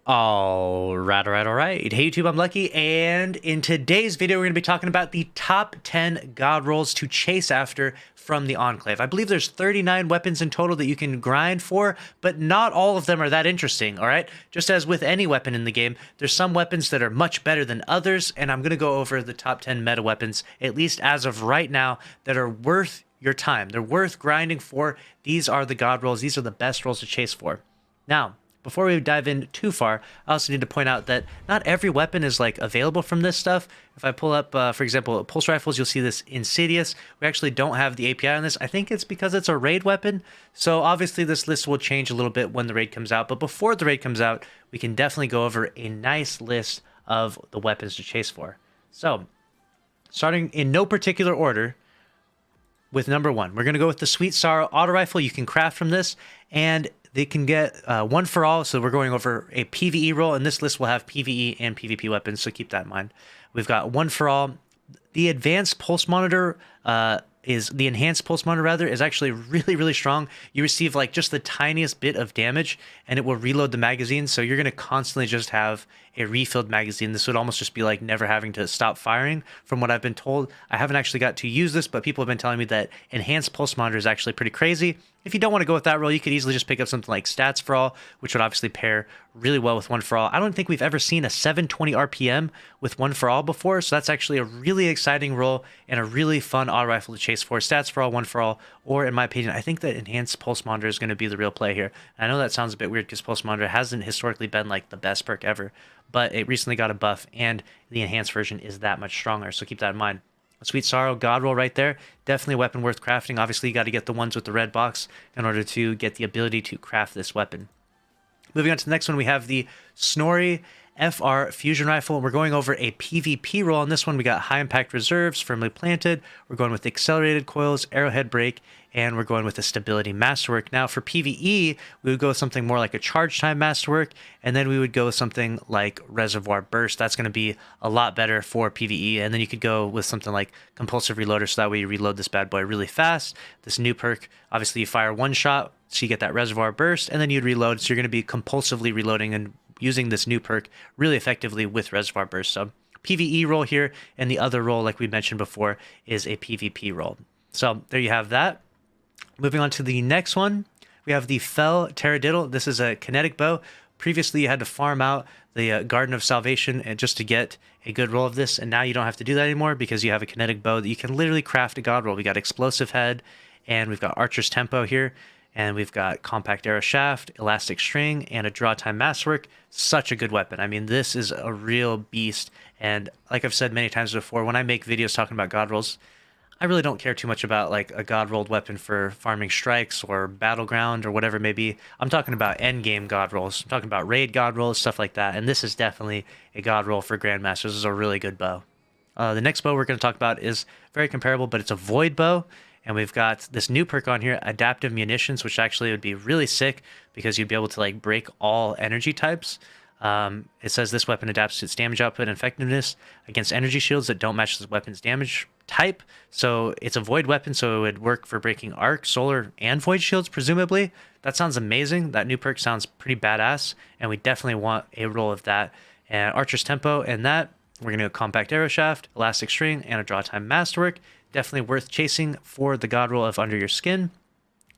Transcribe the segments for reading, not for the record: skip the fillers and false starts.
All right. Hey YouTube, I'm Lucky, and in today's video, we're going to be talking about the top 10 god rolls to chase after from the Enclave. I believe there's 39 weapons in total that you can grind for, but not all of them are that interesting, all right? Just as with any weapon in the game, there's some weapons that are much better than others, and I'm going to go over the top 10 meta weapons, at least as of right now, that are worth your time. They're worth grinding for. These are the god rolls. These are the best rolls to chase for. Now, before we dive in too far, I also need to point out that not every weapon is like available from this stuff. If I pull up, for example, pulse rifles, you'll see this Insidious. We actually don't have the API on this. I think it's because it's a raid weapon. So obviously this list will change a little bit when the raid comes out. But before the raid comes out, we can definitely go over a nice list of the weapons to chase for. So starting in no particular order, with number one, we're going to go with the Sweet Sorrow auto rifle. You can craft from this, and they can get one for all. So we're going over a PvE roll, and this list will have PvE and PvP weapons, so keep that in mind. We've got one for all. The advanced pulse monitor is the enhanced pulse monitor rather is actually really strong. You receive like just the tiniest bit of damage, and it will reload the magazine. So you're going to constantly just have a refilled magazine. This would almost just be like never having to stop firing, from what I've been told. I haven't actually got to use this, but people have been telling me that enhanced pulse monitor is actually pretty crazy. If you don't want to go with that roll, you could easily just pick up something like Stats for All, which would obviously pair really well with One for All. I don't think we've ever seen a 720 RPM with One for All before, so that's actually a really exciting roll and a really fun auto rifle to chase for. Stats for All, One for All, or in my opinion, I think that Enhanced Pulse Monitor is going to be the real play here. I know that sounds a bit weird because Pulse Monitor hasn't historically been like the best perk ever, but it recently got a buff, and the enhanced version is that much stronger, so keep that in mind. Sweet Sorrow god roll right there, definitely a weapon worth crafting. Obviously you got to get the ones with the red box in order to get the ability to craft this weapon. Moving on to the next one, we have the Snorri FR Fusion Rifle. We're going over a PvP roll. On this one, we got High Impact Reserves, Firmly Planted. We're going with Accelerated Coils, Arrowhead Break, and we're going with the Stability Masterwork. Now for PvE, we would go with something more like a Charge Time Masterwork, and then we would go with something like Reservoir Burst. That's going to be a lot better for PvE, and then you could go with something like Compulsive Reloader, so that way you reload this bad boy really fast. This new perk, obviously you fire one shot, so you get that Reservoir Burst, and then you'd reload, so you're going to be compulsively reloading and using this new perk really effectively with Reservoir Burst. So PvE roll here, and the other roll, like we mentioned before, is a PvP roll. So there you have that. Moving on to the next one, we have the Fell Taradiddle. This is a kinetic bow. Previously, you had to farm out the Garden of Salvation and just to get a good roll of this, and now you don't have to do that anymore because you have a kinetic bow that you can literally craft a god roll. We got Explosive Head, and we've got Archer's Tempo here, and we've got Compact Arrow Shaft, Elastic String, and a Draw Time Masterwork. Such a good weapon. I mean, this is a real beast, and like I've said many times before, when I make videos talking about god rolls, I really don't care too much about like a god rolled weapon for farming strikes or battleground or whatever it may be. I'm talking about end game god rolls. I'm talking about raid god rolls, stuff like that. And this is definitely a god roll for grandmasters. This is a really good bow. The next bow we're going to talk about is very comparable, but it's a void bow. And we've got this new perk on here, Adaptive Munitions, which actually would be really sick because you'd be able to like break all energy types. It says this weapon adapts to its damage output and effectiveness against energy shields that don't match the weapon's damage type. So it's a void weapon, so it would work for breaking arc, solar, and void shields, presumably. That sounds amazing. That new perk sounds pretty badass, and we definitely want a roll of that. And Archer's Tempo, and that, we're going to go Compact Arrow Shaft, Elastic String, and a Draw Time Masterwork. Definitely worth chasing for the god roll of Under Your Skin.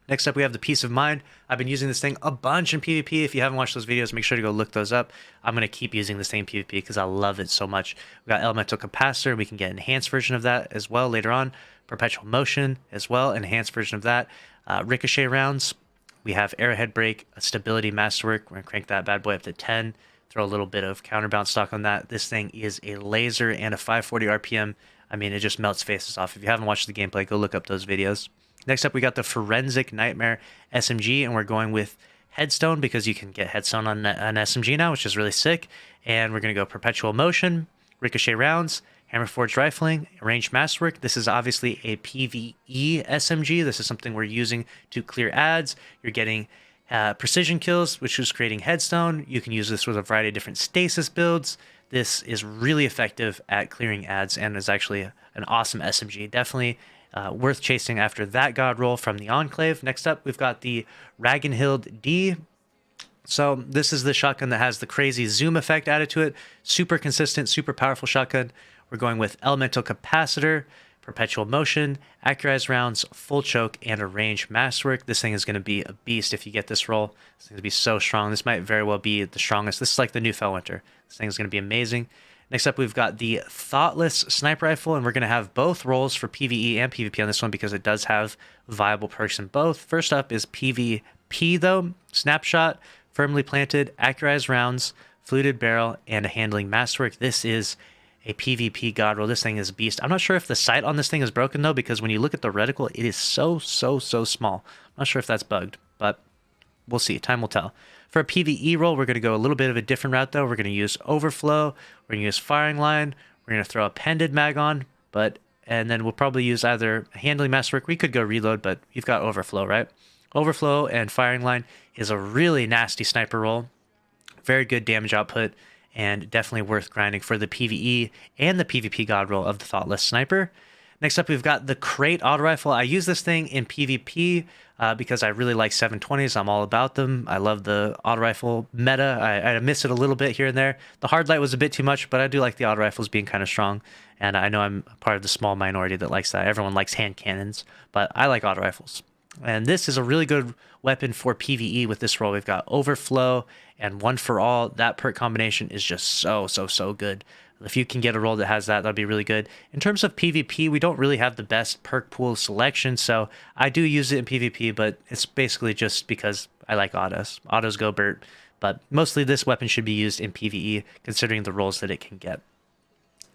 Next up, we have the Peace of Mind. I've been using this thing a bunch in PvP. If you haven't watched those videos, make sure to go look those up. I'm going to keep using this thing in PvP because I love it so much. We got Elemental Capacitor. We can get an enhanced version of that as well later on. Perpetual Motion as well, enhanced version of that. Ricochet rounds. We have Arrowhead Break, a Stability Masterwork. We're going to crank that bad boy up to 10. Throw a little bit of counterbalance stock on that. This thing is a laser and a 540 RPM. I mean, it just melts faces off. If you haven't watched the gameplay, go look up those videos. Next up, we got the Forensic Nightmare SMG, and we're going with Headstone because you can get Headstone on an SMG now, which is really sick. And we're going to go Perpetual Motion, Ricochet Rounds, Hammerforged Rifling, Ranged Masterwork. This is obviously a PvE SMG. This is something we're using to clear ads. You're getting Precision Kills, which is creating Headstone. You can use this with a variety of different stasis builds. This is really effective at clearing ads and is actually an awesome SMG. Definitely worth chasing after that god roll from the Enclave. Next up, we've got the Ragnhild D. So this is the shotgun that has the crazy zoom effect added to it. Super consistent, super powerful shotgun. We're going with elemental capacitor, perpetual motion, accurized rounds, full choke, and a range masterwork. This thing is going to be a beast if you get this roll. This thing is going to be so strong. This might very well be the strongest. This is like the new Felwinter. This thing is going to be amazing. Next up, we've got the Thoughtless Sniper Rifle, and we're going to have both rolls for PvE and PvP on this one because it does have viable perks in both. First up is PvP, though. Snapshot, firmly planted, accurized rounds, fluted barrel, and a handling masterwork. This is a PvP god roll. This thing is a beast. I'm not sure if the sight on this thing is broken, though, because when you look at the reticle, it is so small. I'm not sure if that's bugged, but we'll see. Time will tell. For a PvE roll, we're going to go a little bit of a different route, though. We're going to use overflow. We're going to use firing line. We're going to throw a pended mag on, and then we'll probably use either a handling masterwork. We could go reload, but you've got overflow, right? Overflow and firing line is a really nasty sniper roll. Very good damage output, and definitely worth grinding for the PvE and the PvP god roll of the Thoughtless Sniper. Next up, we've got the Crate Auto Rifle. I use this thing in PvP because I really like 720s. I'm all about them. I love the auto rifle meta. I miss it a little bit here and there. The hard light was a bit too much, but I do like the auto rifles being kind of strong. And I know I'm part of the small minority that likes that. Everyone likes hand cannons, but I like auto rifles. And this is a really good weapon for PvE with this roll. We've got Overflow and One for All. That perk combination is just so good. If you can get a roll that has that, that'd be really good. In terms of PvP, we don't really have the best perk pool selection, so I do use it in PvP, but it's basically just because I like autos. Autos go Burt, but mostly this weapon should be used in PvE, considering the rolls that it can get.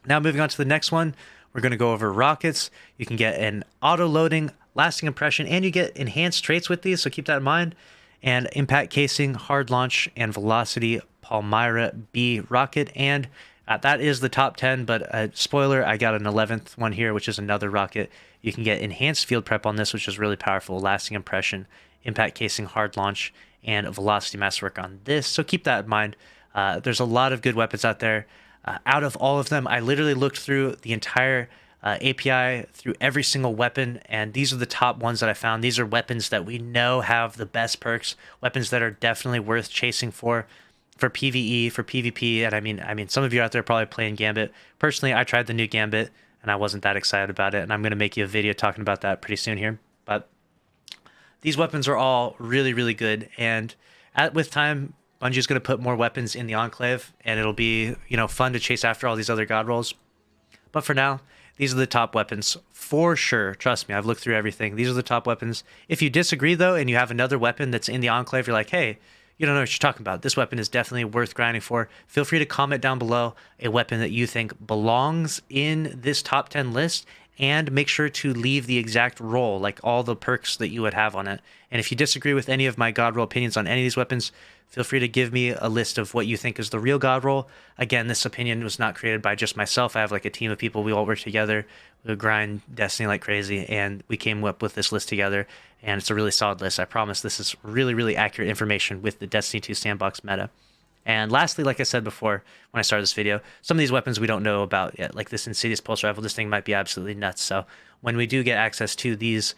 Now moving on to the next one, we're going to go over rockets. You can get an auto-loading, lasting impression, and you get enhanced traits with these, so keep that in mind. And impact casing, hard launch, and velocity Palmyra B rocket, and that is the top 10, but spoiler, I got an 11th one here, which is another rocket. You can get enhanced field prep on this, which is really powerful. Lasting impression, impact casing, hard launch, and velocity masterwork on this. So keep that in mind. There's a lot of good weapons out there. Out of all of them, I literally looked through the entire API, through every single weapon, and these are the top ones that I found. These are weapons that we know have the best perks, weapons that are definitely worth chasing for PvE, for PvP, and I mean, some of you out there are probably playing Gambit. Personally, I tried the new Gambit, and I wasn't that excited about it, and I'm going to make you a video talking about that pretty soon here. But these weapons are all really good, and with time, Bungie's going to put more weapons in the Enclave, and it'll be, fun to chase after all these other god rolls. But for now, these are the top weapons for sure. Trust me, I've looked through everything. These are the top weapons. If you disagree, though, and you have another weapon that's in the Enclave, you're like, hey, you don't know what you're talking about. This weapon is definitely worth grinding for. Feel free to comment down below a weapon that you think belongs in this top 10 list, and make sure to leave the exact roll, like all the perks that you would have on it. And if you disagree with any of my god roll opinions on any of these weapons, feel free to give me a list of what you think is the real god roll. Again, this opinion was not created by just myself. I have like a team of people. We all work together. We grind Destiny like crazy, and we came up with this list together, and it's a really solid list. I promise this is really accurate information with the Destiny 2 sandbox meta. And lastly, like I said before when I started this video, some of these weapons we don't know about yet, like this Insidious Pulse Rifle. This thing might be absolutely nuts. So when we do get access to these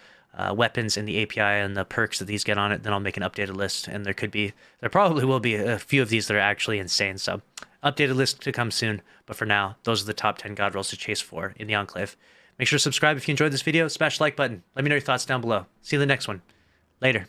weapons in the API and the perks that these get on it, then I'll make an updated list, and there probably will be a few of these that are actually insane. So updated list to come soon, but for now, those are the top 10 god rolls to chase for in the Enclave. Make sure to subscribe if you enjoyed this video, smash the like button, let me know your thoughts down below. See you in the next one. Later.